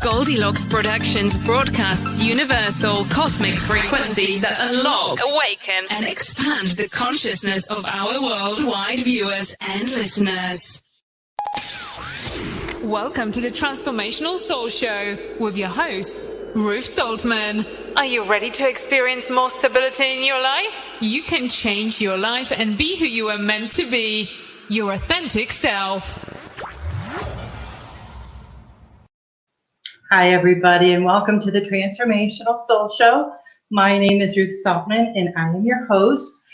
Goldylocks Productions broadcasts universal cosmic frequencies that unlock, awaken, and expand the consciousness of our worldwide viewers and listeners. Welcome to the Transformational Soul Show with your host, Ruth Soltman. Are you ready to experience more stability in your life? You can change your life and be who you are meant to be, your authentic self. Hi, everybody, and welcome to the Transformational Soul Show. My name is Ruth Soltman, and I am your host.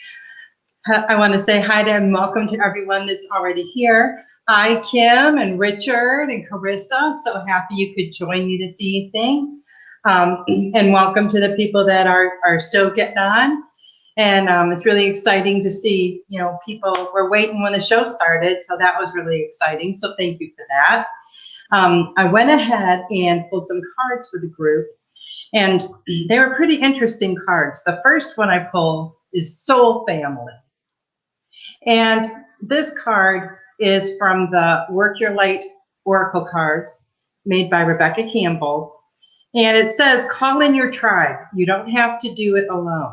I want to say hi to and welcome to everyone that's already here. Hi, Kim and Richard and Carissa. So happy you could join me this evening. And welcome to the people that are still getting on. And it's really exciting to see, people were waiting when the show started. So that was really exciting. So thank you for that. I went ahead and pulled some cards for the group, and they were pretty interesting cards. The first one I pulled is Soul Family. And this card is from the Work Your Light Oracle cards made by Rebecca Campbell. And it says, call in your tribe. You don't have to do it alone.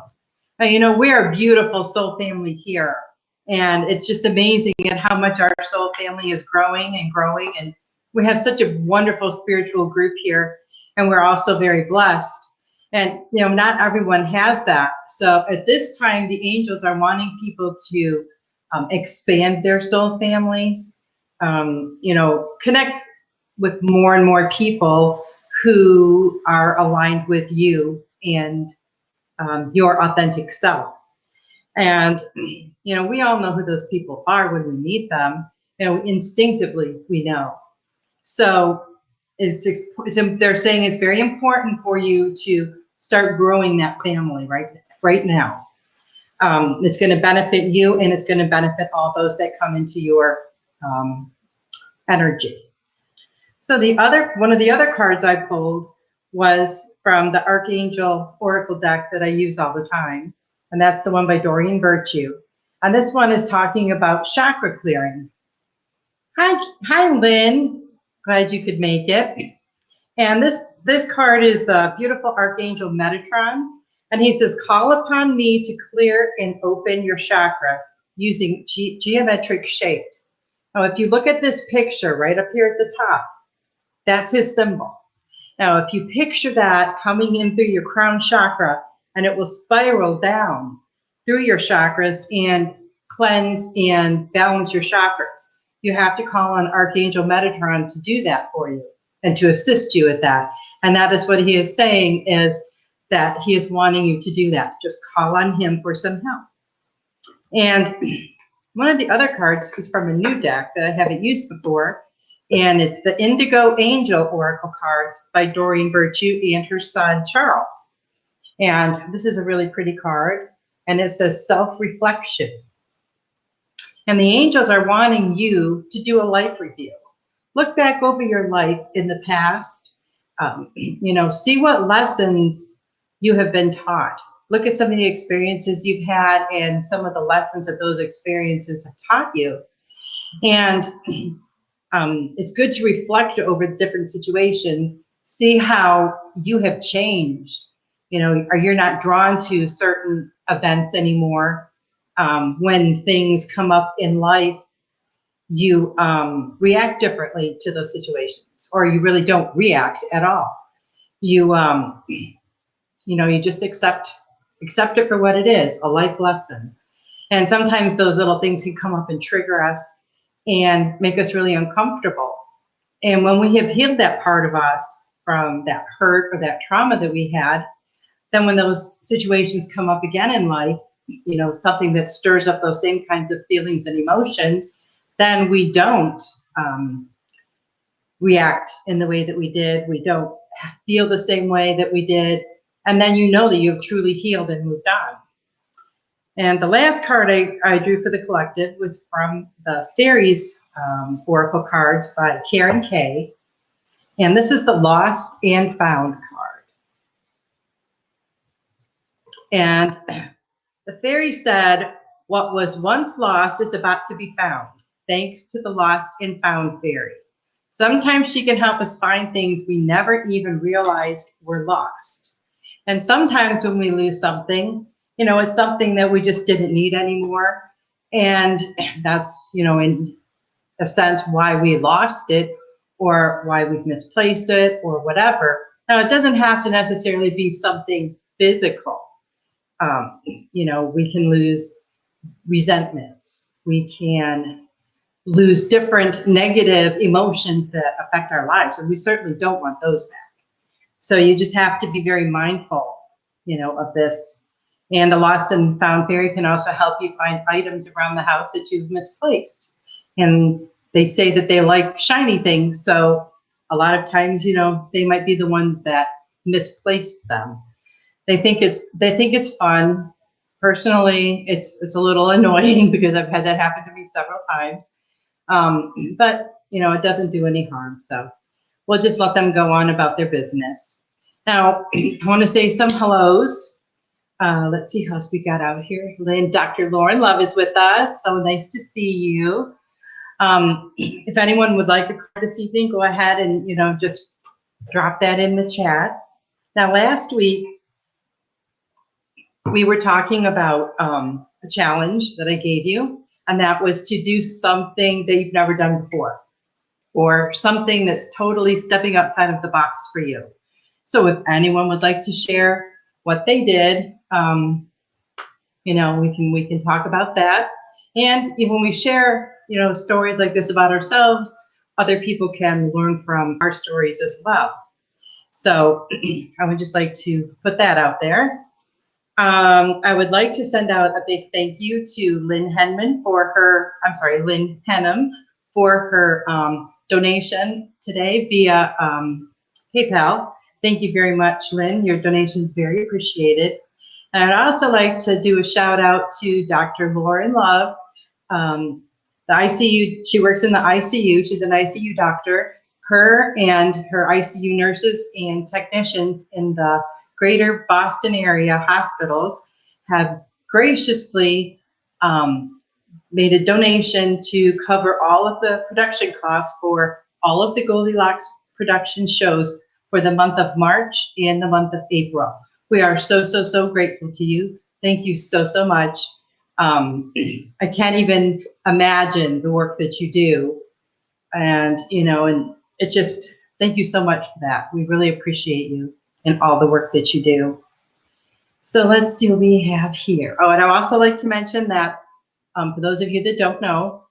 Now, we're a beautiful soul family here. And it's just amazing at how much our soul family is growing and growing. And we have such a wonderful spiritual group here, and we're also very blessed. And, not everyone has that. So at this time, the angels are wanting people to expand their soul families, connect with more and more people who are aligned with you and your authentic self. And, we all know who those people are when we meet them. Instinctively, we know. So they're saying it's very important for you to start growing that family right now. It's going to benefit you, and it's going to benefit all those that come into your energy. So one of the other cards I pulled was from the Archangel Oracle deck that I use all the time, and that's the one by Doreen Virtue. And this one is talking about chakra clearing. Hi, Lynn. Glad you could make it. And this card is the beautiful Archangel Metatron. And he says, call upon me to clear and open your chakras using geometric shapes. Now, if you look at this picture right up here at the top, that's his symbol. Now, if you picture that coming in through your crown chakra, and it will spiral down through your chakras and cleanse and balance your chakras. You have to call on Archangel Metatron to do that for you and to assist you with that. And that is what he is saying, is that he is wanting you to do that. Just call on him for some help. And one of the other cards is from a new deck that I haven't used before, and it's the Indigo Angel Oracle cards by Doreen Virtue and her son, Charles. And this is a really pretty card, and it says self-reflection. And the angels are wanting you to do a life review. Look back over your life in the past, see what lessons you have been taught. Look at some of the experiences you've had and some of the lessons that those experiences have taught you. And it's good to reflect over the different situations, see how you have changed. You're not drawn to certain events anymore. When things come up in life, you react differently to those situations, or you really don't react at all. You just accept it for what it is, a life lesson. And sometimes those little things can come up and trigger us and make us really uncomfortable. And when we have healed that part of us from that hurt or that trauma that we had, then when those situations come up again in life, something that stirs up those same kinds of feelings and emotions, then we don't react in the way that we did. We don't feel the same way that we did. And then that you've truly healed and moved on. And the last card I drew for the collective was from the Fairies Oracle cards by Karen Kay. And this is the Lost and Found card. And the fairy said, what was once lost is about to be found, thanks to the Lost and Found fairy. Sometimes she can help us find things we never even realized were lost. And sometimes when we lose something, it's something that we just didn't need anymore. And that's, in a sense why we lost it or why we've misplaced it or whatever. Now, it doesn't have to necessarily be something physical. We can lose resentments. We can lose different negative emotions that affect our lives, and we certainly don't want those back. So you just have to be very mindful, of this. And the Lost and Found Fairy can also help you find items around the house that you've misplaced. And they say that they like shiny things, so a lot of times, they might be the ones that misplaced them. They think it's fun. Personally, it's a little annoying because I've had that happen to me several times. But it doesn't do any harm. So we'll just let them go on about their business. Now, I want to say some hellos. Let's see who else we got out here. Lynn, Dr. Lauren Love is with us. So nice to see you. If anyone would like a card this evening, go ahead and, just drop that in the chat. Now, last week, we were talking about a challenge that I gave you, and that was to do something that you've never done before, or something that's totally stepping outside of the box for you. So if anyone would like to share what they did, we can talk about that. And when we share, stories like this about ourselves, other people can learn from our stories as well. So I would just like to put that out there. I would like to send out a big thank you to Lynn Henham for her donation today via PayPal. Thank you very much, Lynn. Your donation is very appreciated. And I'd also like to do a shout out to Dr. Lauren Love, the ICU. She works in the ICU. She's an ICU doctor. Her and her ICU nurses and technicians in the greater Boston area hospitals have graciously made a donation to cover all of the production costs for all of the Goldylocks production shows for the month of March and the month of April. We are so, so, so grateful to you. Thank you so, so much. I can't even imagine the work that you do. And, and it's just, thank you so much for that. We really appreciate you and all the work that you do. So let's see what we have here. Oh, and I'd also like to mention that for those of you that don't know,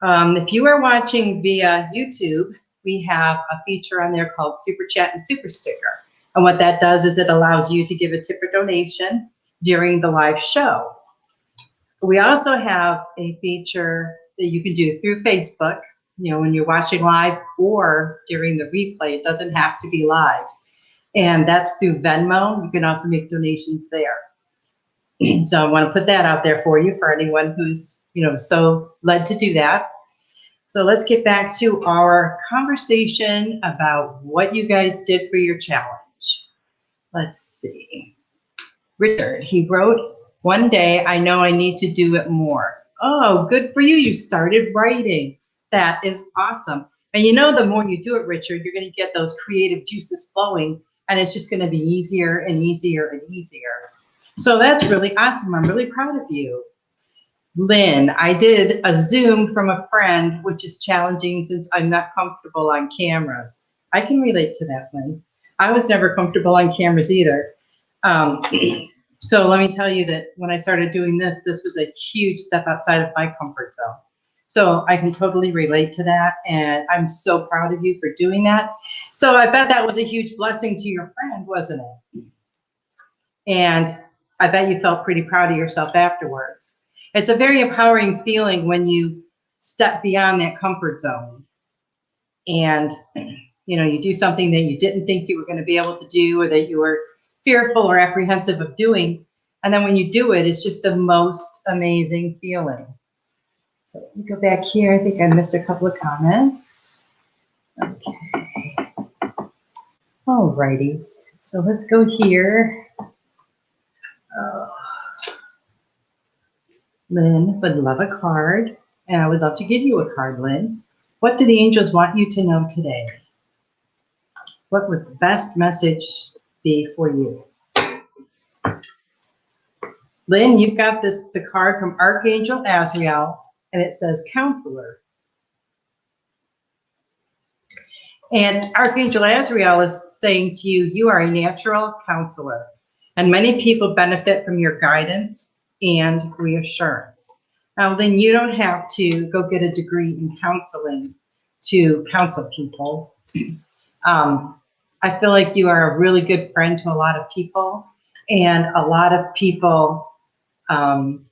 if you are watching via YouTube, we have a feature on there called Super Chat and Super Sticker. And what that does is it allows you to give a tip or donation during the live show. We also have a feature that you can do through Facebook, when you're watching live or during the replay. It doesn't have to be live. And that's through Venmo. You can also make donations there. So I want to put that out there for you, for anyone who's, so led to do that. So let's get back to our conversation about what you guys did for your challenge. Let's see. Richard, he wrote, "One day I know I need to do it more." Oh, good for you. You started writing. That is awesome. And the more you do it, Richard, you're going to get those creative juices flowing, and it's just going to be easier and easier and easier. So that's really awesome. I'm really proud of you. Lynn, I did a Zoom from a friend, which is challenging since I'm not comfortable on cameras. I can relate to that, Lynn. I was never comfortable on cameras either. So let me tell you that when I started doing this, this was a huge step outside of my comfort zone. So I can totally relate to that, and I'm so proud of you for doing that. So I bet that was a huge blessing to your friend, wasn't it? And I bet you felt pretty proud of yourself afterwards. It's a very empowering feeling when you step beyond that comfort zone and you do something that you didn't think you were going to be able to do, or that you were fearful or apprehensive of doing. And then when you do it, it's just the most amazing feeling. So let me go back here. I think I missed a couple of comments. Okay. All righty. So let's go here. Lynn would love a card, and I would love to give you a card, Lynn. What do the angels want you to know today? What would the best message be for you? Lynn, you've got the card from Archangel Azrael, and it says Counselor. And Archangel Azrael is saying to you, you are a natural counselor, and many people benefit from your guidance and reassurance. Now, Lynn, you don't have to go get a degree in counseling to counsel people. I feel like you are a really good friend to a lot of people, and a lot of people come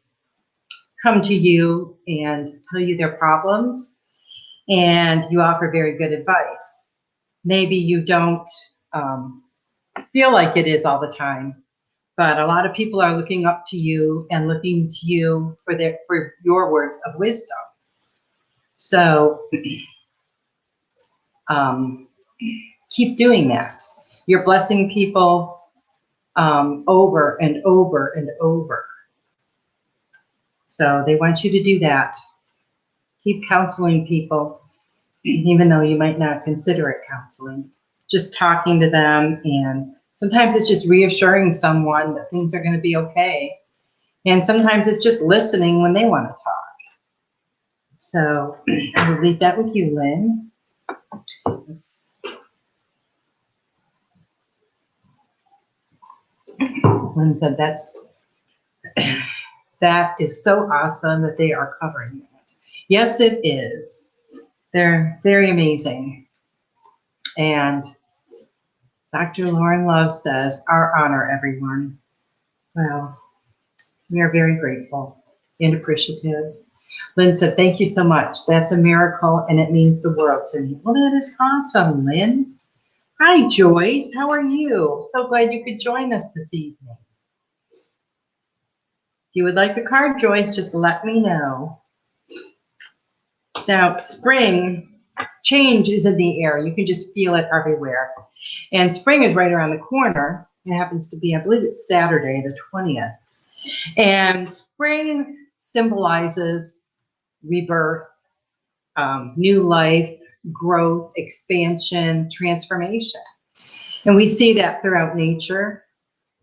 to you and tell you their problems, and you offer very good advice. Maybe you don't feel like it is all the time, but a lot of people are looking up to you and looking to you for your words of wisdom. So keep doing that. You're blessing people over and over and over. So they want you to do that. Keep counseling people, even though you might not consider it counseling. Just talking to them, and sometimes it's just reassuring someone that things are going to be okay. And sometimes it's just listening when they want to talk. So I will leave that with you, Lynn. Lynn said that is so awesome that they are covering that. Yes, it is. They're very amazing. And Dr. Lauren Love says, our honor, everyone. Well, we are very grateful and appreciative. Lynn said, thank you so much. That's a miracle, and it means the world to me. Well, that is awesome, Lynn. Hi, Joyce. How are you? So glad you could join us this evening. If you would like a card, Joyce, just let me know. Now, spring, change is in the air. You can just feel it everywhere. And spring is right around the corner. It happens to be, I believe it's Saturday, the 20th. And spring symbolizes rebirth, new life, growth, expansion, transformation. And we see that throughout nature.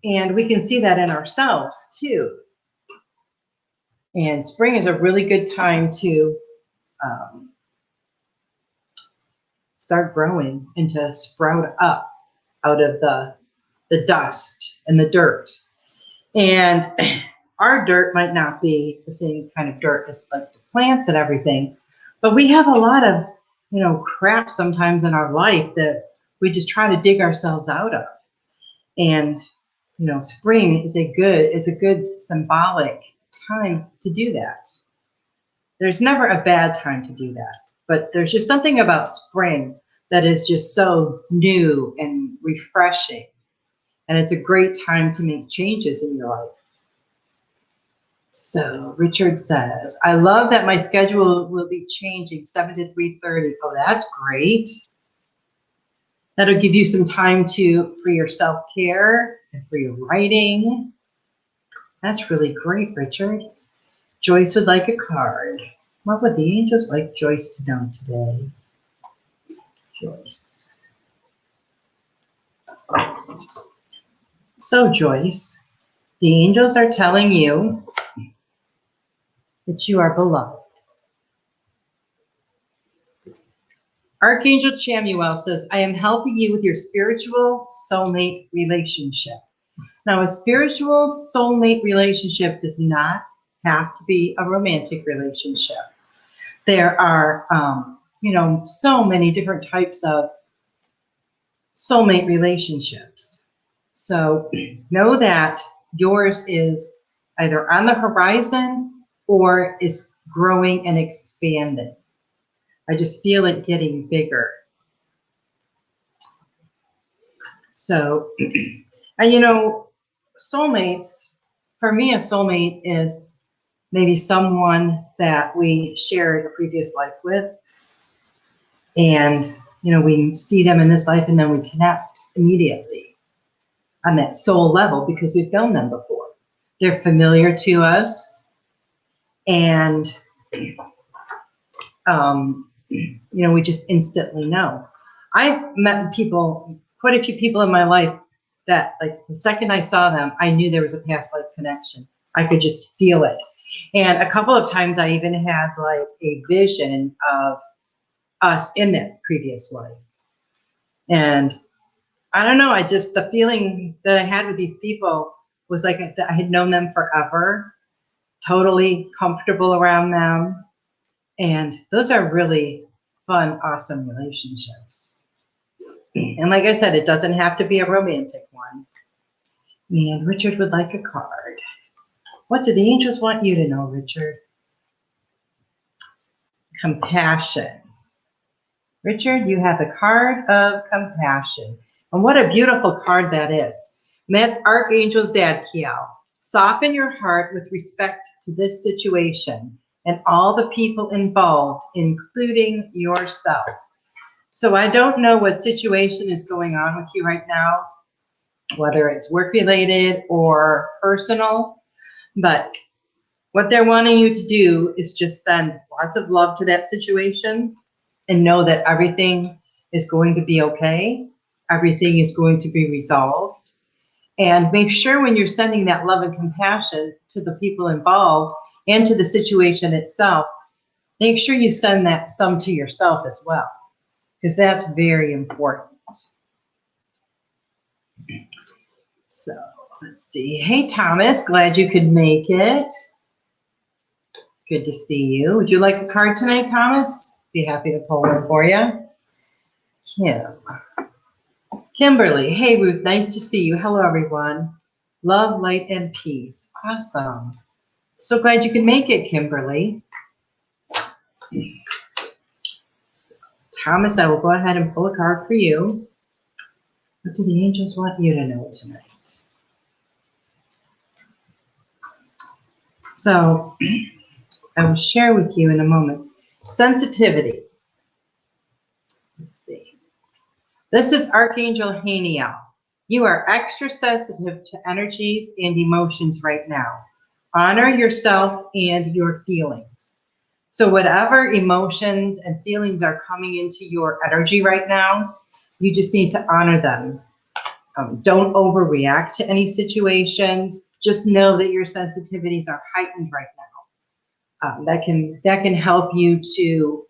And we can see that in ourselves, too. And spring is a really good time to start growing and to sprout up out of the dust and the dirt. And our dirt might not be the same kind of dirt as like the plants and everything, but we have a lot of, crap sometimes in our life that we just try to dig ourselves out of. And, spring is a good symbolic time to do that. There's never a bad time to do that, but there's just something about spring that is just so new and refreshing. And it's a great time to make changes in your life. So Richard says, I love that my schedule will be changing 7 to 3:30. Oh, that's great. That'll give you some time for your self-care and for your writing. That's really great, Richard. Joyce would like a card. What would the angels like Joyce to know today? Joyce. So, Joyce, the angels are telling you that you are beloved. Archangel Chamuel says, I am helping you with your spiritual soulmate relationship. Now, a spiritual soulmate relationship does not have to be a romantic relationship. There are, so many different types of soulmate relationships. So know that yours is either on the horizon or is growing and expanding. I just feel it getting bigger. So, and soulmates, for me, a soulmate is maybe someone that we shared a previous life with. And, we see them in this life and then we connect immediately on that soul level because we've known them before. They're familiar to us. And we just instantly know. I've met people, quite a few people in my life that, like, the second I saw them, I knew there was a past life connection. I could just feel it. And a couple of times I even had like a vision of us in that previous life. And I don't know, the feeling that I had with these people was like I had known them forever, totally comfortable around them. And those are really fun, awesome relationships. And like I said, it doesn't have to be a romantic one. And Richard would like a card. What do the angels want you to know, Richard? Compassion. Richard, you have the card of compassion. And what a beautiful card that is. And that's Archangel Zadkiel. Soften your heart with respect to this situation and all the people involved, including yourself. So I don't know what situation is going on with you right now, whether it's work-related or personal, but what they're wanting you to do is just send lots of love to that situation and know that everything is going to be okay. Everything is going to be resolved. And make sure when you're sending that love and compassion to the people involved and to the situation itself, make sure you send that some to yourself as well, because that's very important. So let's see. Hey, Thomas, glad you could make it. Good to see you. Would you like a card tonight, Thomas? Be happy to pull one for you. Kimberly, hey, Ruth, nice to see you. Hello, everyone. Love, light, and peace. Awesome. So glad you could make it, Kimberly. So, Thomas, I will go ahead and pull a card for you. What do the angels want you to know tonight? So I will share with you in a moment. Sensitivity. Let's see. This is Archangel Haniel. You are extra sensitive to energies and emotions right now. Honor yourself and your feelings. So whatever emotions and feelings are coming into your energy right now, you just need to honor them. Don't overreact to any situations. Just know that your sensitivities are heightened right now. That can help you to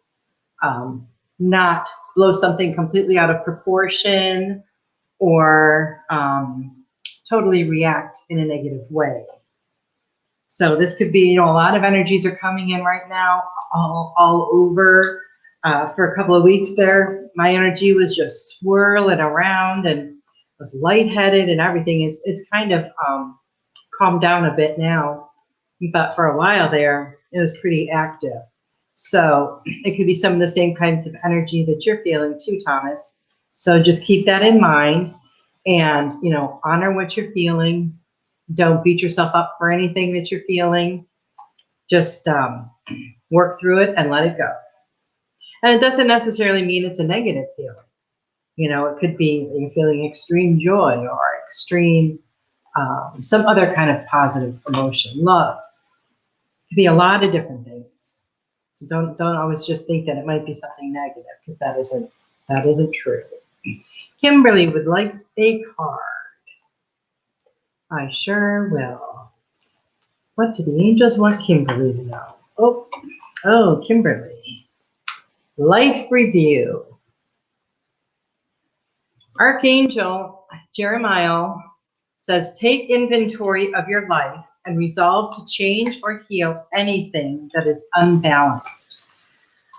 not blow something completely out of proportion or totally react in a negative way. So this could be, a lot of energies are coming in right now, all over. For a couple of weeks there, my energy was just swirling around and was lightheaded and everything. It's kind of calmed down a bit now, but for a while there, it was pretty active. So it could be some of the same kinds of energy that you're feeling too, Thomas. So just keep that in mind and, honor what you're feeling. Don't beat yourself up for anything that you're feeling. Just work through it and let it go. And it doesn't necessarily mean it's a negative feeling. It could be you're feeling extreme joy or extreme, some other kind of positive emotion, love. It could be a lot of different things. So don't always just think that it might be something negative, because that isn't true. Kimberly would like a card. I sure will. What do the angels want Kimberly to know? Oh, Kimberly. Life review. Archangel Jeremiah says, take inventory of your life and resolve to change or heal anything that is unbalanced.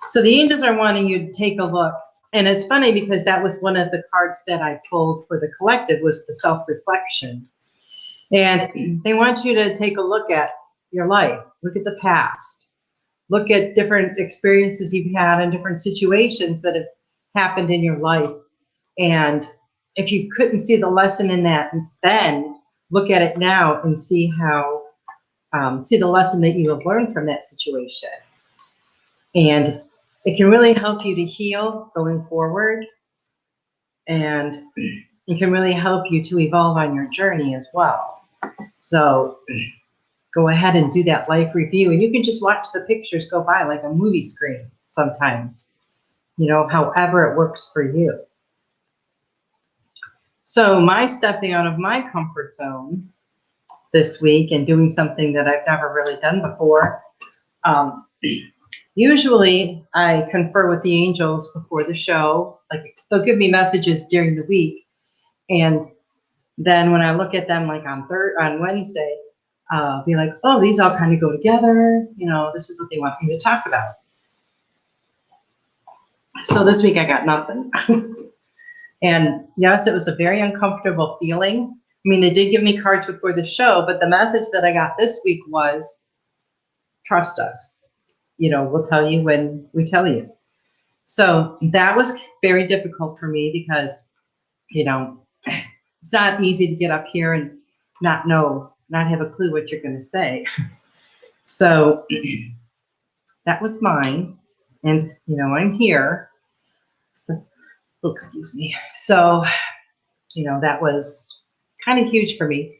So the angels are wanting you to take a look. And it's funny because that was one of the cards that I pulled for the collective, was the self-reflection. And they want you to take a look at your life, look at the past, look at different experiences you've had and different situations that have happened in your life. And if you couldn't see the lesson in that then, look at it now and see how, see the lesson that you have learned from that situation. And it can really help you to heal going forward. And it can really help you to evolve on your journey as well. So go ahead and do that life review. And you can just watch the pictures go by like a movie screen sometimes. however it works for you. So my stepping out of my comfort zone this week and doing something that I've never really done before. Usually I confer with the angels before the show. Like, they'll give me messages during the week, and then when I look at them, like on Wednesday, be like, oh, these all kind of go together. This is what they want me to talk about. So this week I got nothing. And yes, it was a very uncomfortable feeling. I mean, they did give me cards before the show, but the message that I got this week was, trust us. We'll tell you when we tell you. So that was very difficult for me because, it's not easy to get up here and not have a clue what you're going to say. So that was mine. And, I'm here. So, excuse me. So, that was kind of huge for me.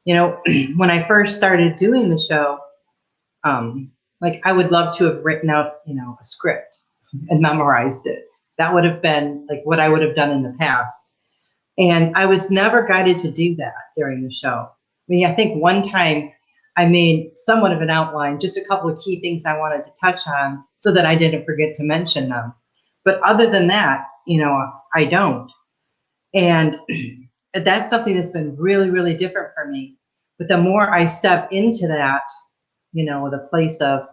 When I first started doing the show, like, I would love to have written out, a script and memorized it. That would have been like what I would have done in the past. And I was never guided to do that during the show. I mean, I think one time I made somewhat of an outline, just a couple of key things I wanted to touch on so that I didn't forget to mention them. But other than that, I don't. And that's something that's been really, really different for me. But the more I step into that, the place of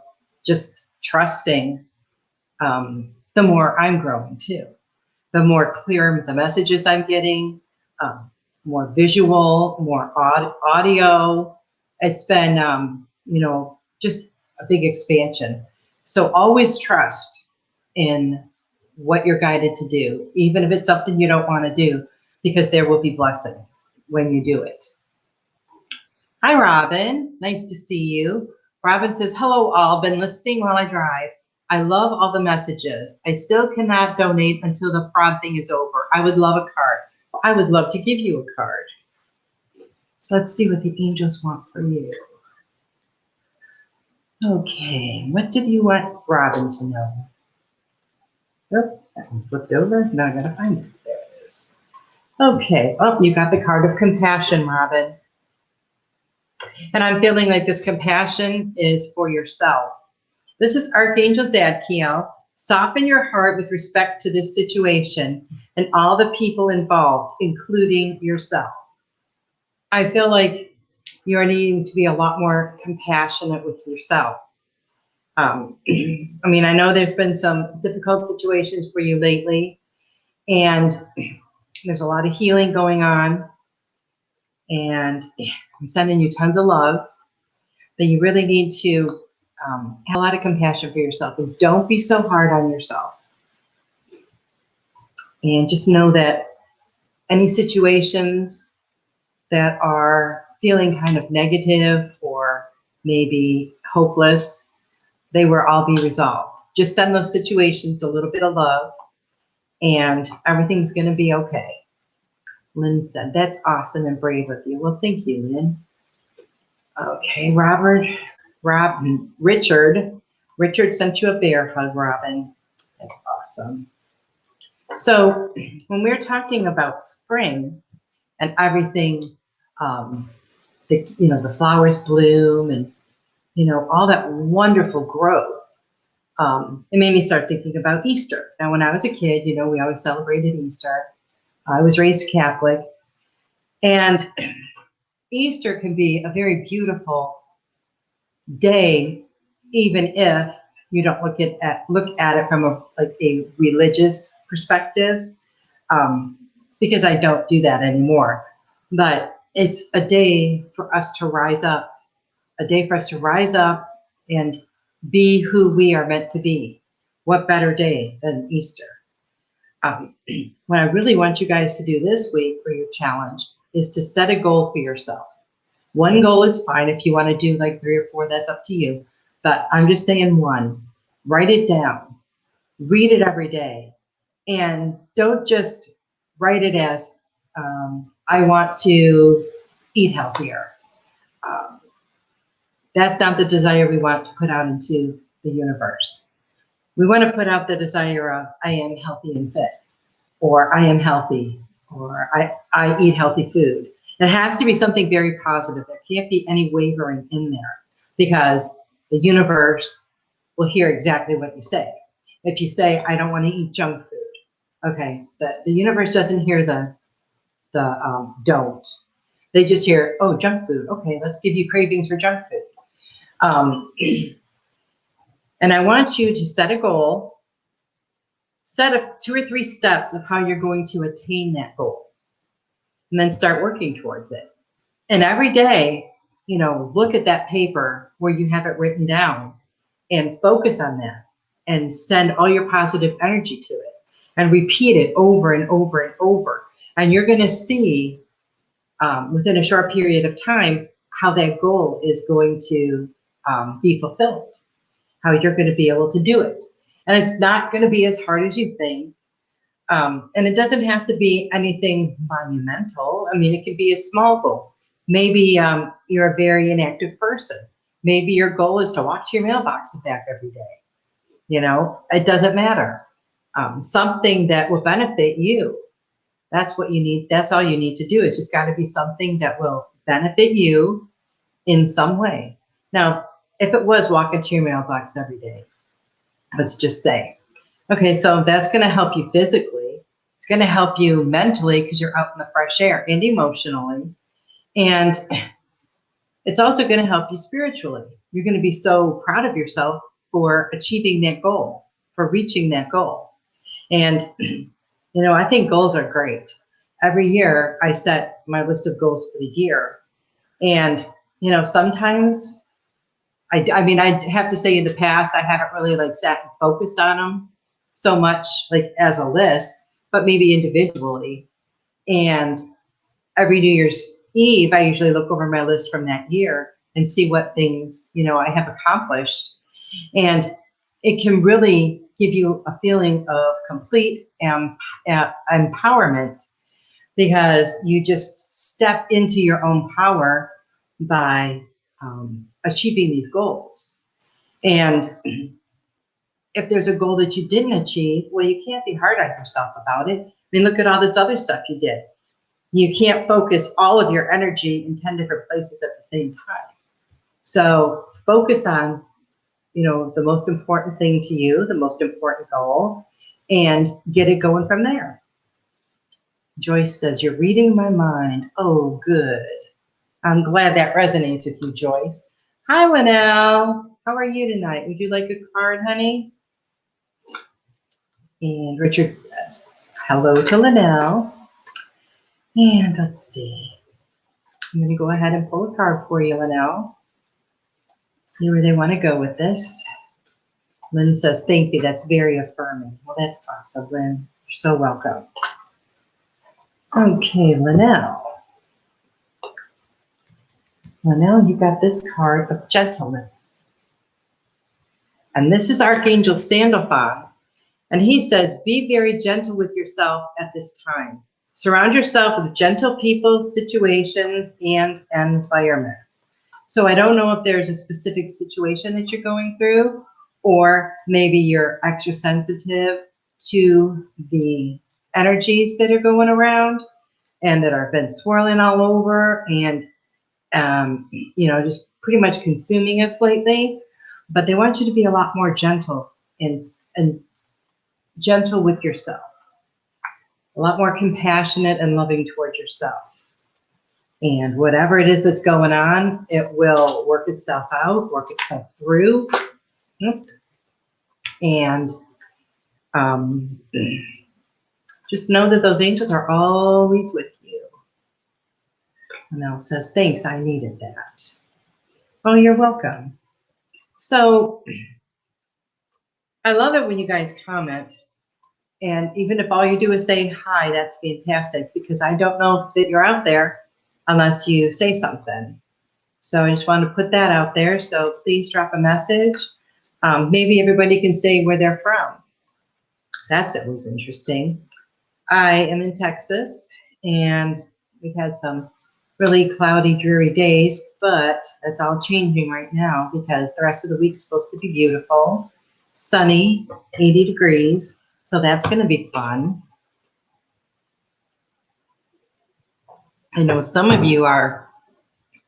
just trusting, the more I'm growing too. The more clear the messages I'm getting, more visual, more audio. It's been, just a big expansion. So always trust in what you're guided to do, even if it's something you don't want to do, because there will be blessings when you do it. Hi, Robin. Nice to see you. Robin says, hello, all. Been listening while I drive. I love all the messages. I still cannot donate until the fraud thing is over. I would love a card. I would love to give you a card. So let's see what the angels want for you. Okay, what did you want Robin to know? Oh, that one flipped over. Now I gotta find it. There it is. Okay, oh, you got the card of compassion, Robin. And I'm feeling like this compassion is for yourself. This is Archangel Zadkiel. Soften your heart with respect to this situation and all the people involved, including yourself. I feel like you're needing to be a lot more compassionate with yourself. I mean, I know there's been some difficult situations for you lately, and there's a lot of healing going on, and I'm sending you tons of love, that you really need to have a lot of compassion for yourself, and don't be so hard on yourself. And just know that any situations that are feeling kind of negative or maybe hopeless, they will all be resolved. Just send those situations a little bit of love, and everything's going to be okay. Lynn said, that's awesome and brave of you. Well, thank you, Lynn. Okay, Richard sent you a bear hug, Robin. That's awesome. So when we're talking about spring and everything, the flowers bloom and, all that wonderful growth, it made me start thinking about Easter. Now, when I was a kid, we always celebrated Easter. I was raised Catholic, and Easter can be a very beautiful day, even if you don't look at it from a religious perspective, because I don't do that anymore. But it's a day for us to rise up, and be who we are meant to be. What better day than Easter? What I really want you guys to do this week for your challenge is to set a goal for yourself. One goal is fine. If you want to do like 3 or 4, that's up to you. But I'm just saying one. Write it down. Read it every day. And don't just write it as, I want to eat healthier. That's not the desire we want to put out into the universe. We want to put out the desire of, I am healthy and fit, or I am healthy, or I eat healthy food. It has to be something very positive. There can't be any wavering in there, because the universe will hear exactly what you say. If you say, I don't want to eat junk food, okay, the universe doesn't hear the don't. They just hear, oh, junk food. Okay, let's give you cravings for junk food. And I want you to set a goal, set up 2 or 3 steps of how you're going to attain that goal, and then start working towards it. And every day, look at that paper where you have it written down and focus on that and send all your positive energy to it and repeat it over and over and over. And you're going to see within a short period of time how that goal is going to be fulfilled, how you're going to be able to do it. And it's not going to be as hard as you think. And it doesn't have to be anything monumental. I mean, it could be a small goal. Maybe you're a very inactive person. Maybe your goal is to watch your mailbox back every day. It doesn't matter. Something that will benefit you. That's what you need. That's all you need to do. It's just got to be something that will benefit you in some way. Now, if it was walking to your mailbox every day, let's just say, okay, so that's going to help you physically. It's going to help you mentally because you're out in the fresh air, and emotionally. And it's also going to help you spiritually. You're going to be so proud of yourself for achieving that goal, for reaching that goal. And, I think goals are great. Every year I set my list of goals for the year. And, sometimes I have to say in the past, I haven't really sat and focused on them so much as a list, but maybe individually. And every New Year's Eve, I usually look over my list from that year and see what things, I have accomplished. And it can really give you a feeling of complete empowerment, because you just step into your own power by achieving these goals. And if there's a goal that you didn't achieve, well, you can't be hard on yourself about it. I mean, look at all this other stuff you did. You can't focus all of your energy in 10 different places at the same time. So focus on, the most important thing to you, the most important goal, and get it going from there. Joyce says, you're reading my mind. Oh, good. I'm glad that resonates with you, Joyce. Hi, Linnell. How are you tonight? Would you like a card, honey? And Richard says, hello to Linnell. And let's see. I'm going to go ahead and pull a card for you, Linnell. See where they want to go with this. Lynn says, thank you. That's very affirming. Well, that's awesome, Lynn. You're so welcome. Okay, Linnell. Linnell, you got this card of Gentleness. And this is Archangel Sandalphon. And he says, be very gentle with yourself at this time. Surround yourself with gentle people, situations, and environments. So I don't know if there's a specific situation that you're going through, or maybe you're extra sensitive to the energies that are going around and that have been swirling all over and, just pretty much consuming us lately. But they want you to be a lot more gentle and gentle with yourself. A lot more compassionate and loving towards yourself. And whatever it is that's going on, it will work itself out, work itself through. And just know that those angels are always with you. And Mel says, thanks, I needed that. Oh, you're welcome. So I love it when you guys comment. And even if all you do is say hi, that's fantastic, because I don't know that you're out there unless you say something. So I just wanted to put that out there. So please drop a message. Maybe everybody can say where they're from. That's always interesting. I am in Texas, and we've had some really cloudy, dreary days, but that's all changing right now because the rest of the week's supposed to be beautiful. sunny, 80 degrees. So that's going to be fun. I know some of you are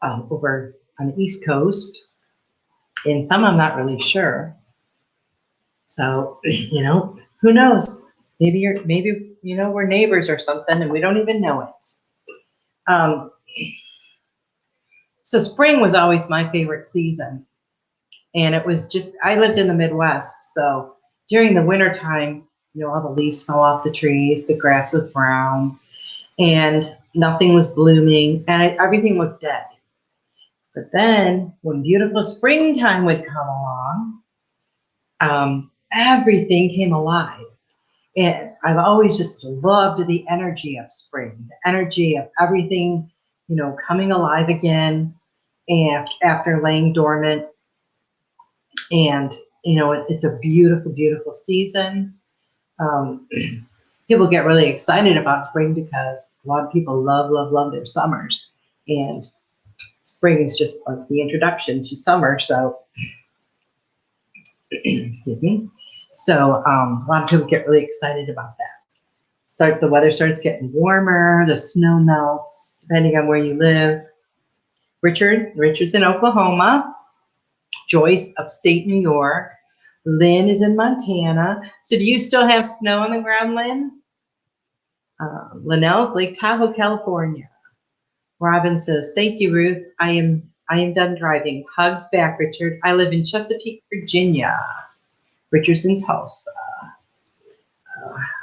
over on the East Coast, and some I'm not really sure. So, you know, who knows? Maybe you know, we're neighbors or something and we don't even know it. So spring was always my favorite season. And it was just, I lived in the Midwest. So during the winter time, you know, all the leaves fell off the trees, the grass was brown, and nothing was blooming, and everything looked dead. But then when beautiful springtime would come along, everything came alive. And I've always just loved the energy of spring, the energy of everything, you know, coming alive again and after laying dormant. And, you know, it's a beautiful, beautiful season. People get really excited about spring because a lot of people love, love, love their summers. And spring is just like the introduction to summer. So, excuse me. So a lot of people get really excited about that. The weather starts getting warmer, the snow melts, depending on where you live. Richard's in Oklahoma. Joyce, upstate New York. Lynn is in Montana. So do you still have snow on the ground, Lynn? Linnell's Lake Tahoe, California. Robin says, thank you, Ruth. I am done driving. Hugs back, Richard. I live in Chesapeake, Virginia. Richard's in Tulsa.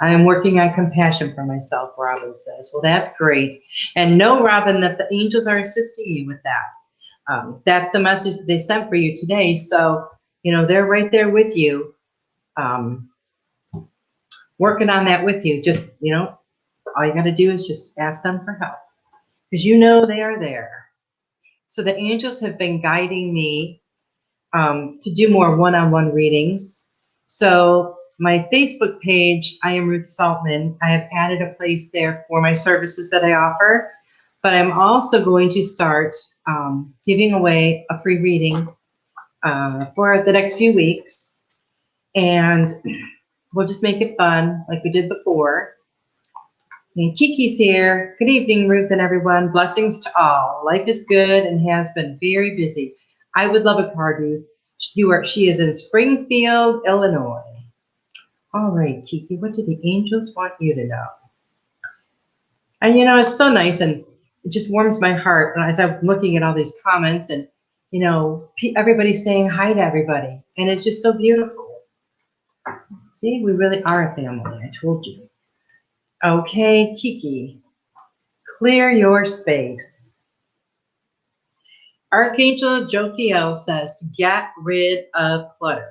I am working on compassion for myself, Robin says. Well, that's great. And know, Robin, that the angels are assisting you with that. That's the message that they sent for you today. So, you know, they're right there with you, working on that with you. Just, you know, all you got to do is just ask them for help because you know they are there. So the angels have been guiding me to do more one-on-one readings. So my Facebook page, I am Ruth Soltman. I have added a place there for my services that I offer, but I'm also going to start giving away a free reading for the next few weeks. And we'll just make it fun like we did before. And Kiki's here. Good evening, Ruth and everyone. Blessings to all. Life is good and has been very busy. I would love a card, Ruth. She is in Springfield, Illinois. All right, Kiki, what do the angels want you to know? And, you know, it's so nice and it just warms my heart as I'm looking at all these comments and, you know, everybody's saying hi to everybody. And it's just so beautiful. See, we really are a family. I told you. Okay, Kiki, clear your space. Archangel Jophiel says to get rid of clutter.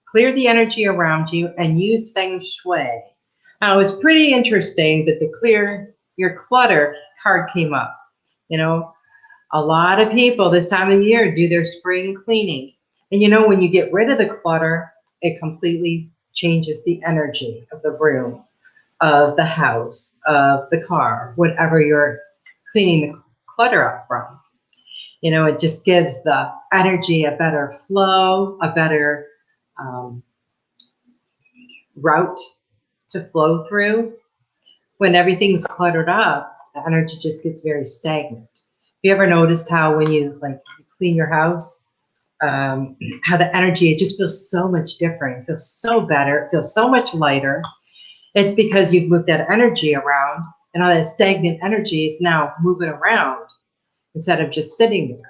Clear the energy around you and use Feng Shui. Now, it's pretty interesting that the clear your clutter card came up. You know, a lot of people this time of the year do their spring cleaning. And you know, when you get rid of the clutter, it completely changes the energy of the room, of the house, of the car, whatever you're cleaning the clutter up from. You know, it just gives the energy a better flow, a better route to flow through. When everything's cluttered up, the energy just gets very stagnant. Have you ever noticed how when you like clean your house, how the energy, it just feels so much different. It feels so better. It feels so much lighter. It's because you've moved that energy around, and all that stagnant energy is now moving around instead of just sitting there.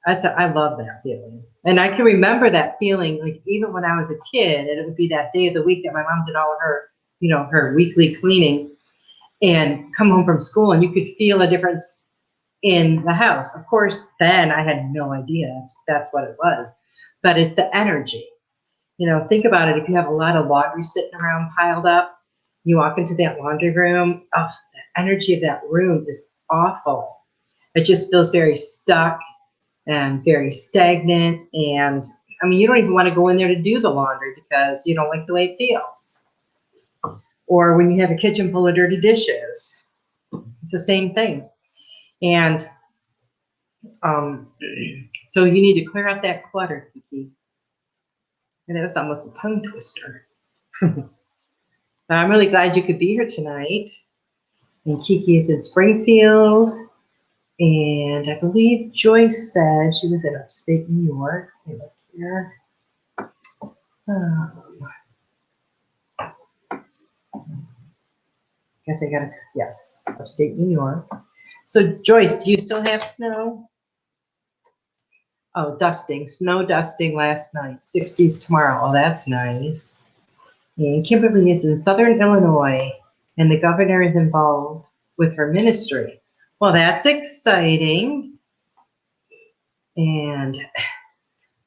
I love that feeling. And I can remember that feeling, like even when I was a kid, and it would be that day of the week that my mom did all her, you know, her weekly cleaning and come home from school, and you could feel a difference in the house. Of course, then I had no idea that's what it was, but it's the energy. You know, think about it. If you have a lot of laundry sitting around piled up, you walk into that laundry room, oh, the energy of that room is awful. It just feels very stuck and very stagnant. And I mean, you don't even want to go in there to do the laundry because you don't like the way it feels. Or when you have a kitchen full of dirty dishes, it's the same thing. And so you need to clear out that clutter, Kiki. And that was almost a tongue twister. I'm really glad you could be here tonight. And Kiki is in Springfield. And I believe Joyce said she was in upstate New York. Let me look here. Guess I gotta, yes, upstate New York. So Joyce, do you still have snow? Oh, dusting, snow dusting last night, 60s tomorrow. Oh, that's nice. And Kimberly is in Southern Illinois, and the governor is involved with her ministry. Well, that's exciting. And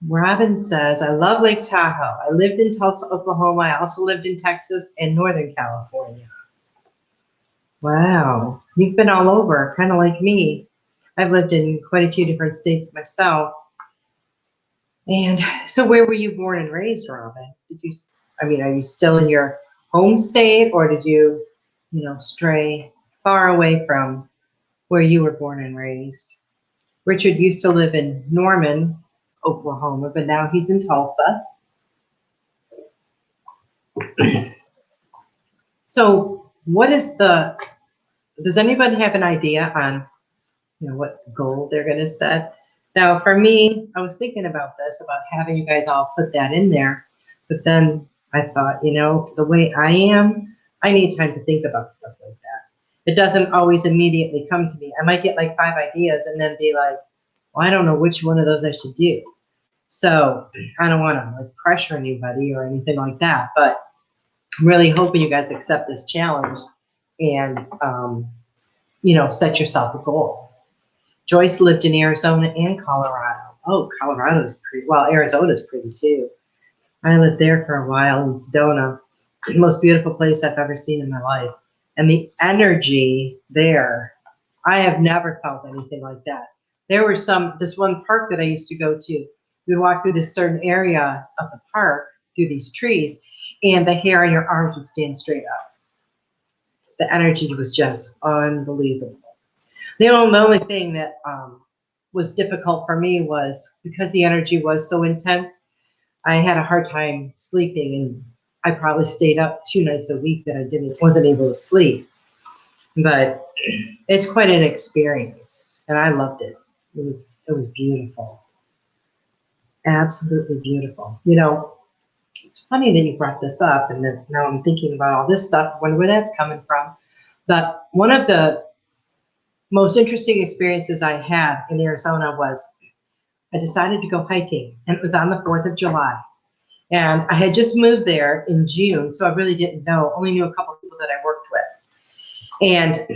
Robin says, I love Lake Tahoe. I lived in Tulsa, Oklahoma. I also lived in Texas and Northern California. Wow, you've been all over, kind of like me. I've lived in quite a few different states myself. And so where were you born and raised, Robin? Are you still in your home state, or did you, stray far away from where you were born and raised? Richard used to live in Norman, Oklahoma, but now he's in Tulsa. So does anybody have an idea on, what goal they're going to set? Now, for me, I was thinking about this, about having you guys all put that in there. But then I thought, the way I am, I need time to think about stuff like that. It doesn't always immediately come to me. I might get like 5 ideas and then be like, well, I don't know which one of those I should do. So I don't want to like pressure anybody or anything like that. But I'm really hoping you guys accept this challenge and, set yourself a goal. Joyce lived in Arizona and Colorado. Oh, Colorado's pretty, well, Arizona's pretty too. I lived there for a while in Sedona, the most beautiful place I've ever seen in my life. And the energy there, I have never felt anything like that. There were this one park that I used to go to. We'd walk through this certain area of the park, through these trees, and the hair on your arms would stand straight up. The energy was just unbelievable. The only thing that was difficult for me was because the energy was so intense, I had a hard time sleeping, and I probably stayed up 2 nights a week that I wasn't able to sleep. But it's quite an experience, and I loved it. It was beautiful, absolutely beautiful. It's funny that you brought this up, and that now I'm thinking about all this stuff. I wonder where that's coming from. But one of the most interesting experiences I had in Arizona was I decided to go hiking, and it was on the 4th of July. And I had just moved there in June, so I really didn't know, only knew a couple of people that I worked with. And,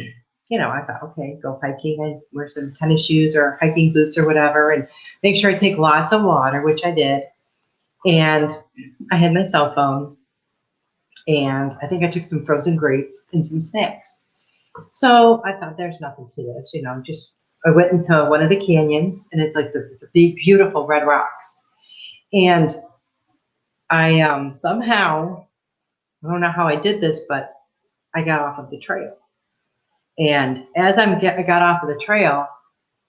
I thought, okay, go hiking and wear some tennis shoes or hiking boots or whatever, and make sure I take lots of water, which I did. And I had my cell phone, and I think I took some frozen grapes and some snacks. So I thought, there's nothing to this, I went into one of the canyons, and it's like the big, beautiful red rocks. And I somehow, I don't know how I did this, but I got off of the trail. And as I got off of the trail,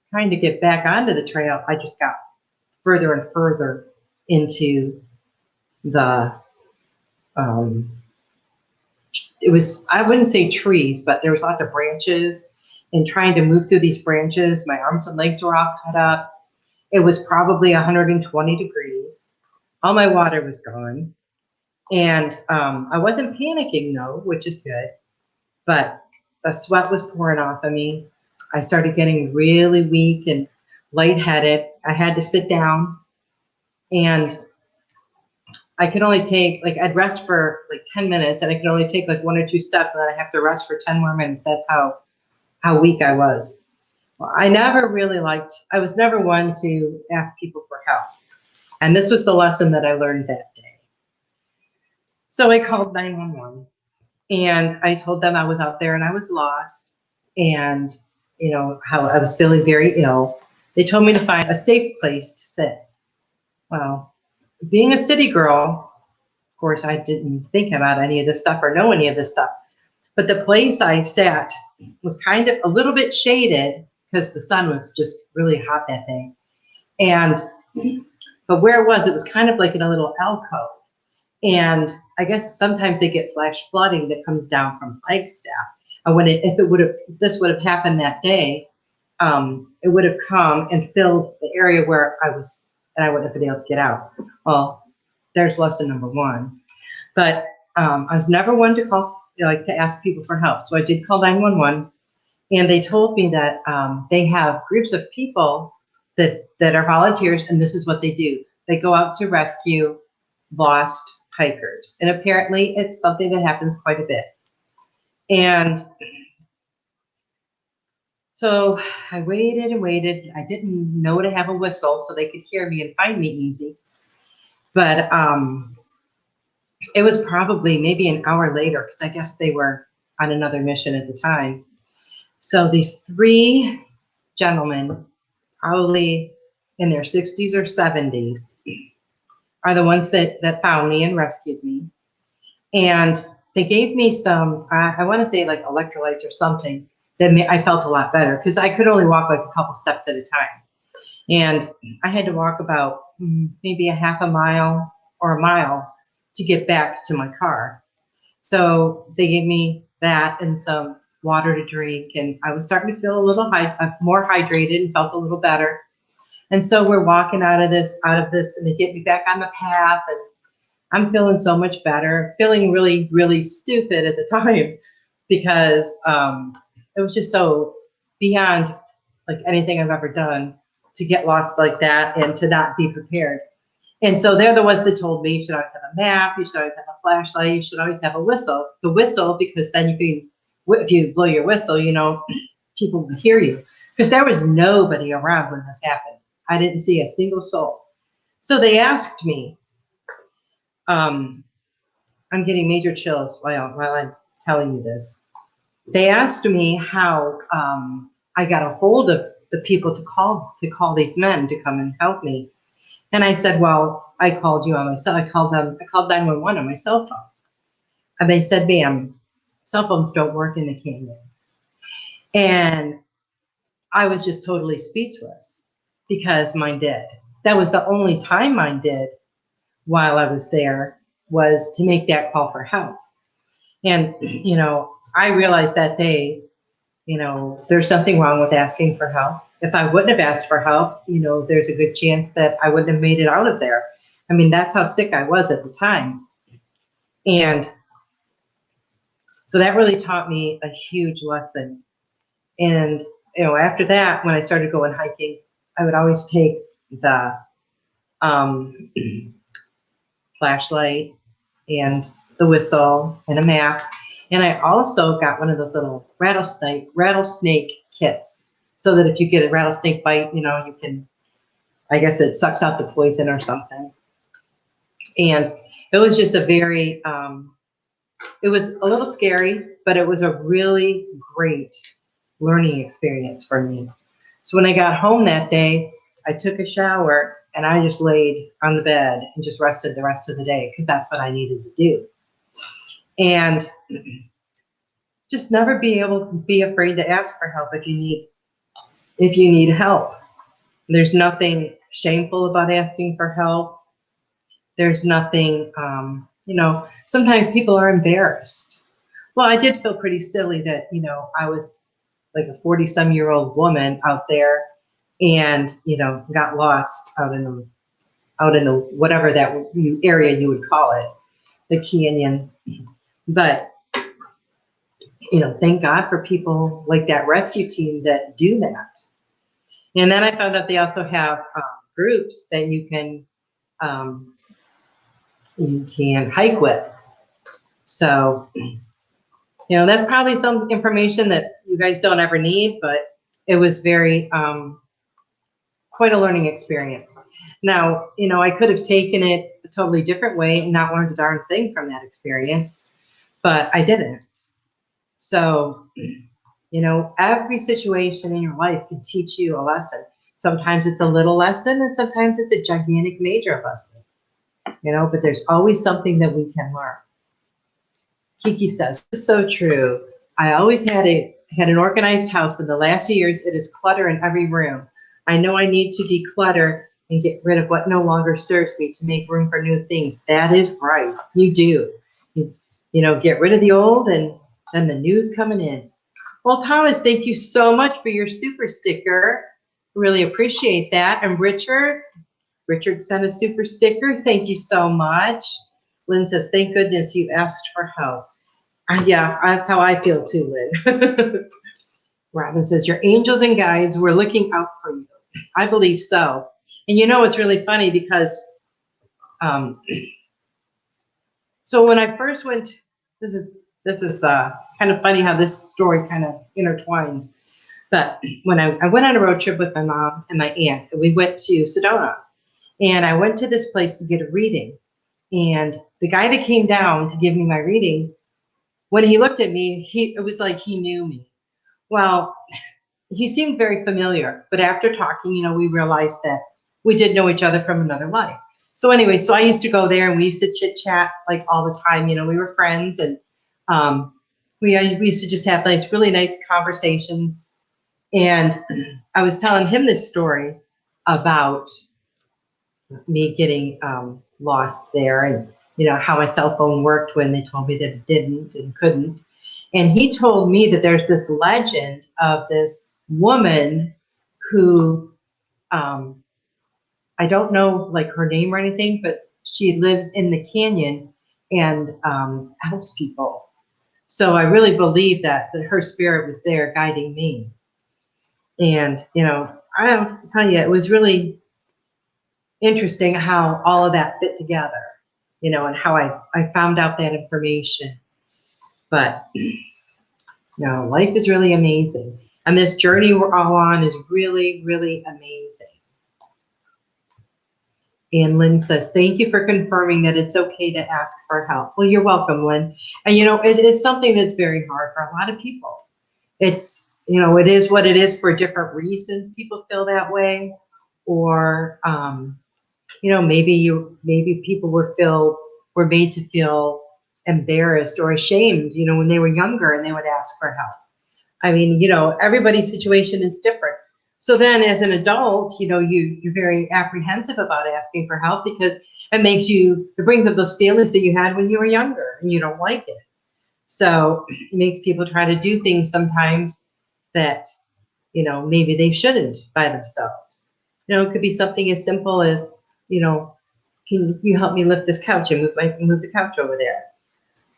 trying to get back onto the trail, I just got further and further into the, it was, I wouldn't say trees, but there was lots of branches, and trying to move through these branches, my arms and legs were all cut up. It was probably 120 degrees. All my water was gone. And I wasn't panicking, though, which is good. But the sweat was pouring off of me. I started getting really weak and lightheaded. I had to sit down. And I could only take, I'd rest for 10 minutes, and I could only take 1 or 2 steps, and then I have to rest for 10 more minutes. That's how weak I was. Well, I was never one to ask people for help. And this was the lesson that I learned that day. So I called 911, and I told them I was out there and I was lost, and how I was feeling very ill. They told me to find a safe place to sit. Well, being a city girl, of course, I didn't think about any of this stuff or know any of this stuff. But the place I sat was kind of a little bit shaded because the sun was just really hot that day. And But where it was kind of like in a little alcove. And I guess sometimes they get flash flooding that comes down from Flagstaff. And if this would have happened that day, it would have come and filled the area where I was, and I wouldn't have been able to get out. Well, there's lesson number one. But I was never one to call, to ask people for help. So I did call 911, and they told me that they have groups of people that are volunteers, and this is what they do. They go out to rescue lost hikers. And apparently it's something that happens quite a bit. And so I waited and waited. I didn't know to have a whistle so they could hear me and find me easy. But it was probably maybe an hour later, because I guess they were on another mission at the time. So these three gentlemen, probably in their 60s or 70s, are the ones that found me and rescued me. And they gave me some, I want to say like electrolytes or something, that I felt a lot better, because I could only walk like a couple steps at a time. And I had to walk about maybe a half a mile or a mile to get back to my car. So they gave me that and some water to drink, and I was starting to feel a little more hydrated and felt a little better. And so we're walking out of this, and they get me back on the path, and I'm feeling so much better, feeling really, really stupid at the time, because it was just so beyond like anything I've ever done to get lost like that and to not be prepared. And so they're the ones that told me you should always have a map, you should always have a flashlight, you should always have a whistle. The whistle, because then if you blow your whistle, people will hear you. Because there was nobody around when this happened. I didn't see a single soul. So they asked me, I'm getting major chills while I'm telling you this. They asked me how I got a hold of the people to call these men to come and help me. And I said, well, I called you on my cell. I called 911 on my cell phone. And they said, ma'am, cell phones don't work in the canyon. And I was just totally speechless, because mine did. That was the only time mine did while I was there, was to make that call for help. And, I realized that day, there's nothing wrong with asking for help. If I wouldn't have asked for help, there's a good chance that I wouldn't have made it out of there. I mean, that's how sick I was at the time. And so that really taught me a huge lesson. And, after that, when I started going hiking, I would always take the flashlight and the whistle and a map. And I also got one of those little rattlesnake kits, so that if you get a rattlesnake bite, you can, I guess it sucks out the poison or something. And it was just a very, it was a little scary, but it was a really great learning experience for me. So when I got home that day, I took a shower and I just laid on the bed and just rested the rest of the day, because that's what I needed to do. And just never be afraid to ask for help if you need help. There's nothing shameful about asking for help. There's nothing, sometimes people are embarrassed. Well, I did feel pretty silly that, I was like a 40-some-year-old woman out there and, got lost out in the whatever that area you would call it, the canyon. But, thank God for people like that rescue team that do that. And then I found out they also have groups that you can hike with. So, that's probably some information that you guys don't ever need, but it was very, quite a learning experience. Now, I could have taken it a totally different way and not learned a darn thing from that experience, but I didn't. So, every situation in your life can teach you a lesson. Sometimes it's a little lesson, and sometimes it's a gigantic major lesson, but there's always something that we can learn. Kiki says, "This is so true. I always had an organized house. In the last few years, it is clutter in every room. I know I need to declutter and get rid of what no longer serves me to make room for new things. That is right. You do. Get rid of the old and then the new's coming in. Well, Thomas, thank you so much for your super sticker. Really appreciate that. And Richard sent a super sticker. Thank you so much. Lynn says, thank goodness you asked for help. Yeah, that's how I feel too, Lynn. Robin says, your angels and guides were looking out for you. I believe so. And it's really funny because, so when I first went, this is kind of funny how this story kind of intertwines. But when I went on a road trip with my mom and my aunt, and we went to Sedona, and I went to this place to get a reading. And the guy that came down to give me my reading, when he looked at me, it was like he knew me. Well, he seemed very familiar, but after talking, we realized that we did know each other from another life. So anyway, so I used to go there and we used to chit chat like all the time. We were friends, and we used to just have really nice conversations. And I was telling him this story about me getting lost there, and how my cell phone worked when they told me that it didn't and couldn't. And he told me that there's this legend of this woman who, I don't know her name or anything, but she lives in the canyon and helps people. So I really believe that her spirit was there guiding me. And, I'll tell you, it was really interesting how all of that fit together, and how I found out that information. But, life is really amazing. And this journey we're all on is really, really amazing. And Lynn says, thank you for confirming that it's okay to ask for help. Well, you're welcome, Lynn. And, it is something that's very hard for a lot of people. It's, it is what it is for different reasons people feel that way. Or, maybe people were made to feel embarrassed or ashamed, when they were younger and they would ask for help. I mean, everybody's situation is different. So then as an adult, you're very apprehensive about asking for help because it brings up those feelings that you had when you were younger and you don't like it. So it makes people try to do things sometimes that, maybe they shouldn't by themselves. It could be something as simple as, can you help me lift this couch and move the couch over there?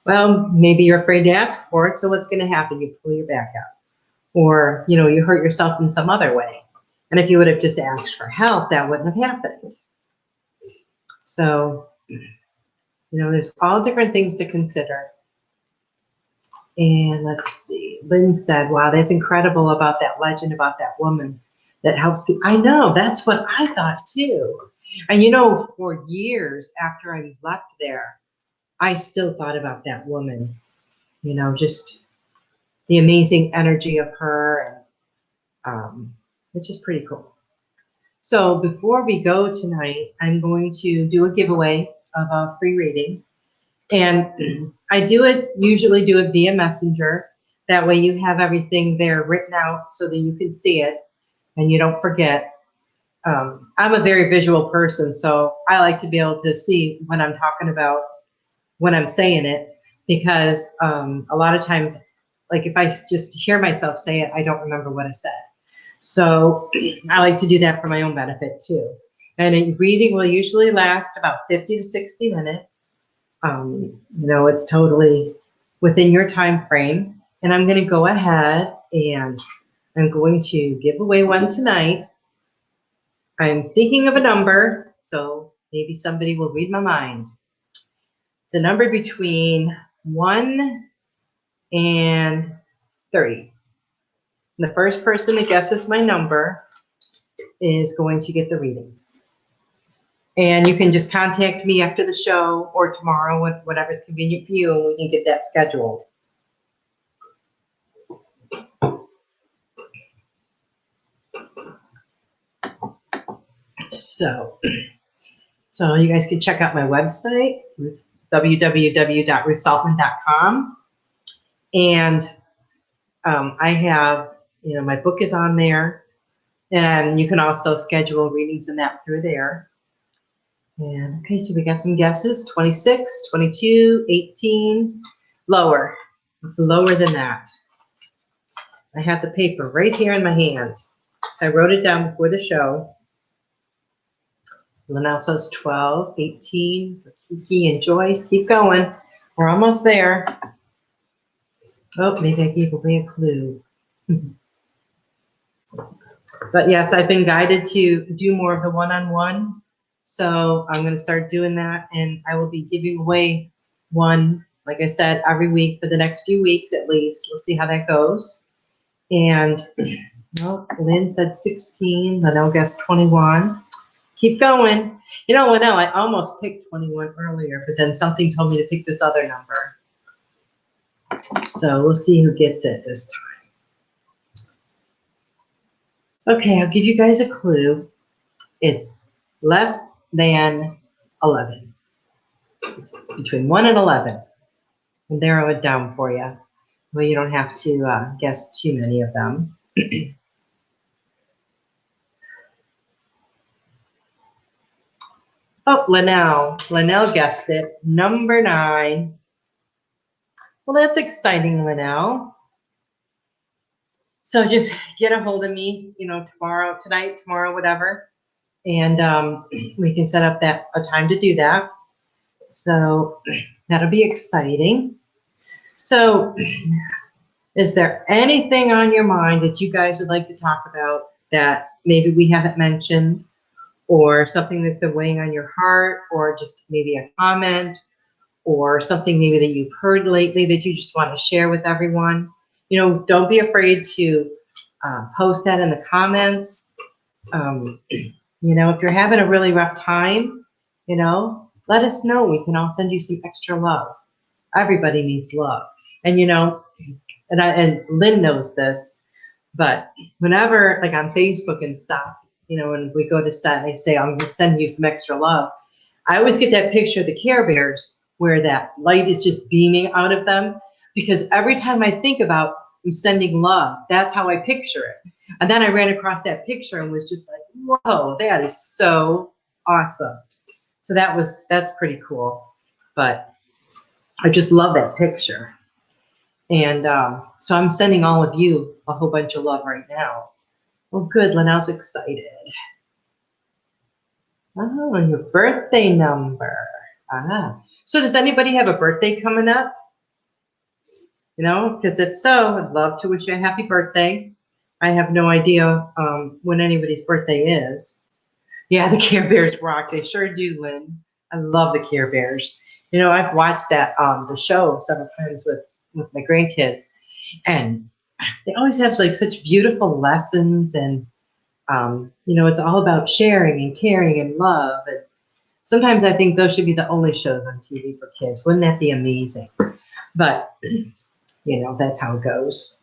Well, maybe you're afraid to ask for it. So what's going to happen? You pull your back out. Or, you hurt yourself in some other way. And if you would have just asked for help, that wouldn't have happened. So, there's all different things to consider. And let's see. Lynn said, wow, that's incredible about that legend about that woman that helps people. I know, that's what I thought too. And, for years after I left there, I still thought about that woman, just the amazing energy of her, and it's just pretty cool. So before we go tonight, I'm going to do a giveaway of a free reading, and I usually do it via Messenger. That way you have everything there written out so that you can see it and you don't forget. I'm a very visual person, so I like to be able to see what I'm talking about when I'm saying it, because a lot of times, if I just hear myself say it, I don't remember what I said. So I like to do that for my own benefit too. And a reading will usually last about 50 to 60 minutes. It's totally within your time frame. And I'm going to go ahead and I'm going to give away one tonight. I'm thinking of a number, so maybe somebody will read my mind. It's a number between 1 and 30. And the first person that guesses my number is going to get the reading. And you can just contact me after the show or tomorrow, whatever's convenient for you, and we can get that scheduled. So you guys can check out my website, www.ruthsoltman.com. And I have, my book is on there. And you can also schedule readings in that through there. And okay, so we got some guesses, 26, 22, 18, lower. It's lower than that. I have the paper right here in my hand. So I wrote it down before the show. Linnell says 12, 18, for Kiki and Joyce. Keep going. We're almost there. Oh, maybe I gave away a clue. But yes, I've been guided to do more of the one-on-ones. So I'm going to start doing that. And I will be giving away one, like I said, every week for the next few weeks at least. We'll see how that goes. And well, Lynn said 16. Linnell guessed 21. Keep going. You know, Linnell, I almost picked 21 earlier, but then something told me to pick this other number. So we'll see who gets it this time. Okay, I'll give you guys a clue. It's less than 11. It's between 1 and 11. I'll narrow it down for you. Well, you don't have to guess too many of them. Oh, Linnell guessed it. Number 9. Well, that's exciting, Linnell. So just get a hold of me, you know, tonight, tomorrow, whatever. And we can set up a time to do that. So that'll be exciting. So is there anything on your mind that you guys would like to talk about that maybe we haven't mentioned, or something that's been weighing on your heart, or just maybe a comment, or something maybe that you've heard lately that you just want to share with everyone? You know, don't be afraid to post that in the comments. You know, if you're having a really rough time, you know, let us know. We can all send you some extra love. Everybody needs love. And, you know, and Lynn knows this, but whenever, like on Facebook and stuff, you know, when we go to set and I say, I'm sending you some extra love, I always get that picture of the Care Bears where that light is just beaming out of them, because every time I think about I'm sending love, that's how I picture it. And then I ran across that picture and was just like, whoa, that is so awesome. So that's pretty cool. But I just love that picture. And so I'm sending all of you a whole bunch of love right now. Well, good. Linnell's excited. Oh, and your birthday number. So does anybody have a birthday coming up? You know, because if so, I'd love to wish you a happy birthday. I have no idea when anybody's birthday is. Yeah, the Care Bears rock. They sure do, Lynn. I love the Care Bears. You know, I've watched that the show several times with my grandkids, and they always have like such beautiful lessons, and you know, it's all about sharing and caring and love. And sometimes I think those should be the only shows on TV for kids. Wouldn't that be amazing? But you know, that's how it goes.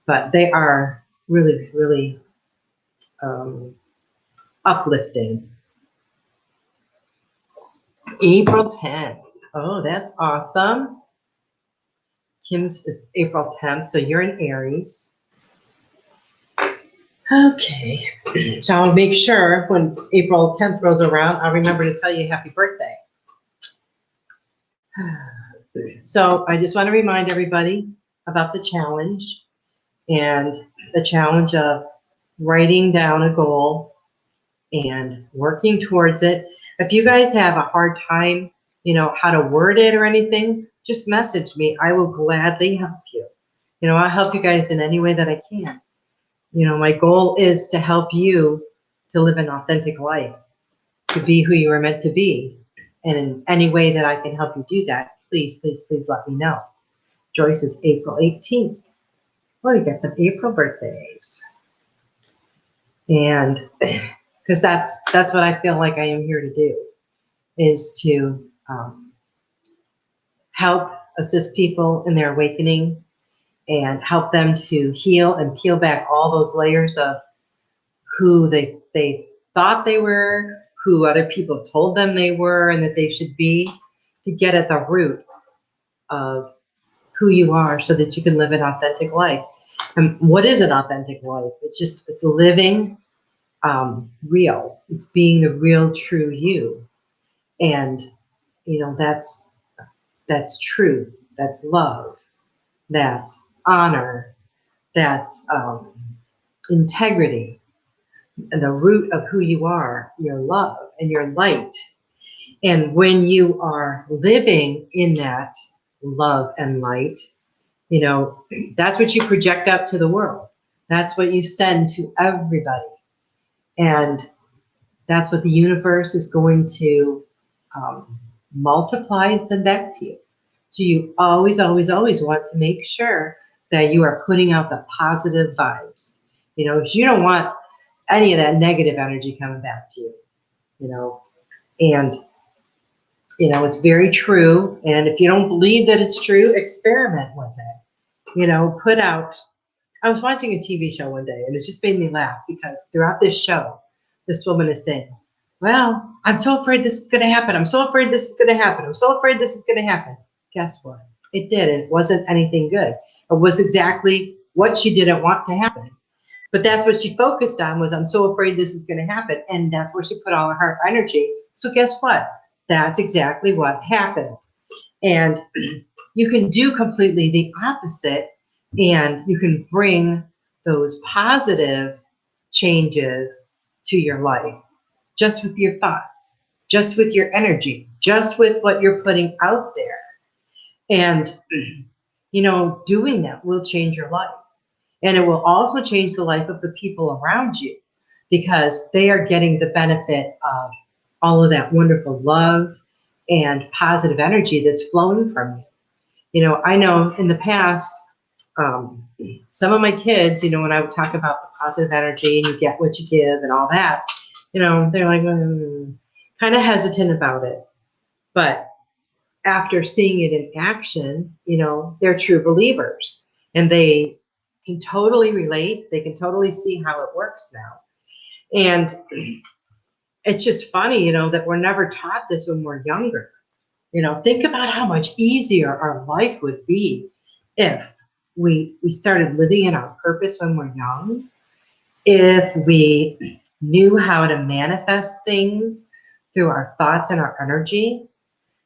But they are really, really uplifting. April 10th. Oh, that's awesome. Kim's is April 10th, so you're in Aries. Okay, so I'll make sure when April 10th rolls around, I'll remember to tell you happy birthday. So I just want to remind everybody about the challenge, and the challenge of writing down a goal and working towards it. If you guys have a hard time, you know, how to word it or anything, just message me. I will gladly help you. You know, I'll help you guys in any way that I can. You know, my goal is to help you to live an authentic life, to be who you are meant to be. And in any way that I can help you do that, please, please, please let me know. Joyce is April 18th. Well, you got some April birthdays. And because that's what I feel like I am here to do, is to help assist people in their awakening and help them to heal and peel back all those layers of who they thought they were, who other people told them they were and that they should be, to get at the root of who you are so that you can live an authentic life. And what is an authentic life? It's living real. It's being the real, true you. And, that's truth. That's love. That's honor. That's integrity. And the root of who you are, your love and your light. And when you are living in that love and light, that's what you project out to the world. That's what you send to everybody. And that's what the universe is going to multiply and send back to you. So you always, always, always want to make sure that you are putting out the positive vibes. Because you don't want any of that negative energy coming back to you. And it's very true. And if you don't believe that it's true, experiment with it. Put out. I was watching a TV show one day, and it just made me laugh because throughout this show, this woman is saying, well, I'm so afraid this is going to happen. I'm so afraid this is going to happen. I'm so afraid this is going to happen. Guess what? It did. It wasn't anything good. It was exactly what she didn't want to happen. But that's what she focused on was, I'm so afraid this is going to happen. And that's where she put all of her energy. So guess what? That's exactly what happened. And you can do completely the opposite, and you can bring those positive changes to your life just with your thoughts, just with your energy, just with what you're putting out there. And, doing that will change your life. And it will also change the life of the people around you because they are getting the benefit of all of that wonderful love and positive energy that's flowing from you. I know in the past, some of my kids, when I would talk about the positive energy and you get what you give and all that, they're like, kind of hesitant about it. But after seeing it in action, they're true believers and they can totally relate. They can totally see how it works now. And it's just funny, that we're never taught this when we're younger. Think about how much easier our life would be if we started living in our purpose when we're young, if we knew how to manifest things through our thoughts and our energy.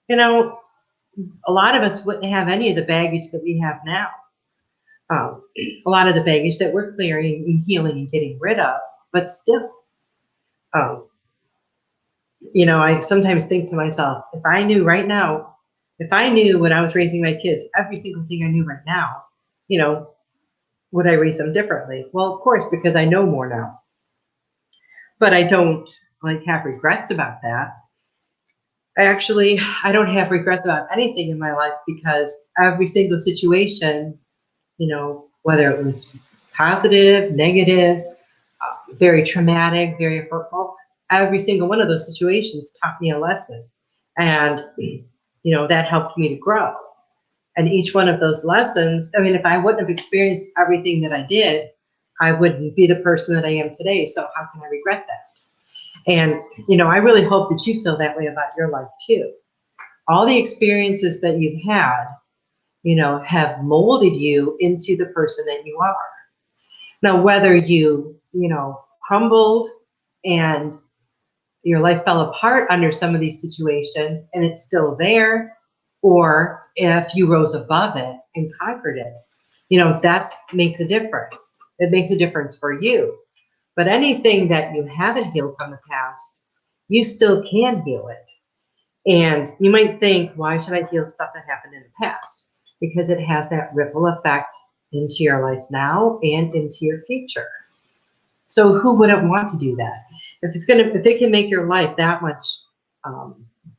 A lot of us wouldn't have any of the baggage that we have now. A lot of the baggage that we're clearing and healing and getting rid of, but still, I sometimes think to myself, if I knew when I was raising my kids, every single thing I knew right now, would I raise them differently? Well, of course, because I know more now. But I don't have regrets about that. I don't have regrets about anything in my life because every single situation, whether it was positive, negative, very traumatic, very hurtful, every single one of those situations taught me a lesson. And, that helped me to grow. And each one of those lessons, if I wouldn't have experienced everything that I did, I wouldn't be the person that I am today. So how can I regret that? And, I really hope that you feel that way about your life too. All the experiences that you've had, have molded you into the person that you are. Now, whether you, crumbled and your life fell apart under some of these situations and it's still there, or if you rose above it and conquered it, that makes a difference. It makes a difference for you. But anything that you haven't healed from the past, you still can heal it. And you might think, why should I heal stuff that happened in the past? Because it has that ripple effect into your life now and into your future. So who wouldn't want to do that? If it can make your life that much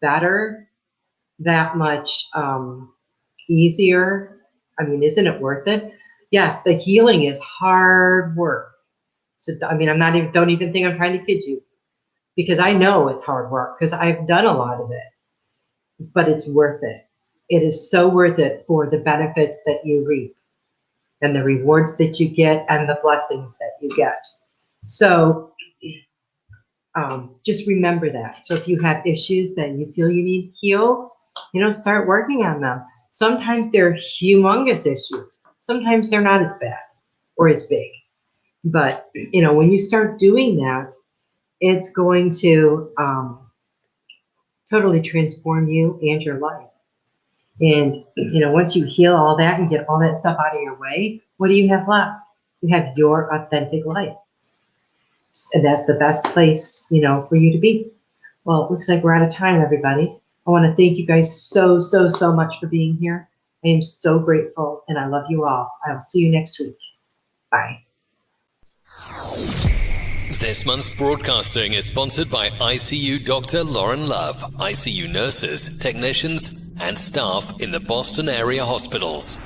better, that much easier, isn't it worth it? Yes, the healing is hard work. So, don't even think I'm trying to kid you, because I know it's hard work because I've done a lot of it, but it's worth it. It is so worth it for the benefits that you reap and the rewards that you get and the blessings that you get. So just remember that. So if you have issues that you feel you need to heal, start working on them. Sometimes they're humongous issues. Sometimes they're not as bad. or as big. But, when you start doing that, it's going to totally transform you and your life. And, once you heal all that and get all that stuff out of your way, what do you have left? You have your authentic life. And that's the best place, for you to be. Well, it looks like we're out of time, everybody. I want to thank you guys so, so, so much for being here. I am so grateful, and I love you all. I will see you next week. Bye. This month's broadcasting is sponsored by ICU Dr. Lauren Love, ICU nurses, technicians, and staff in the Boston area hospitals.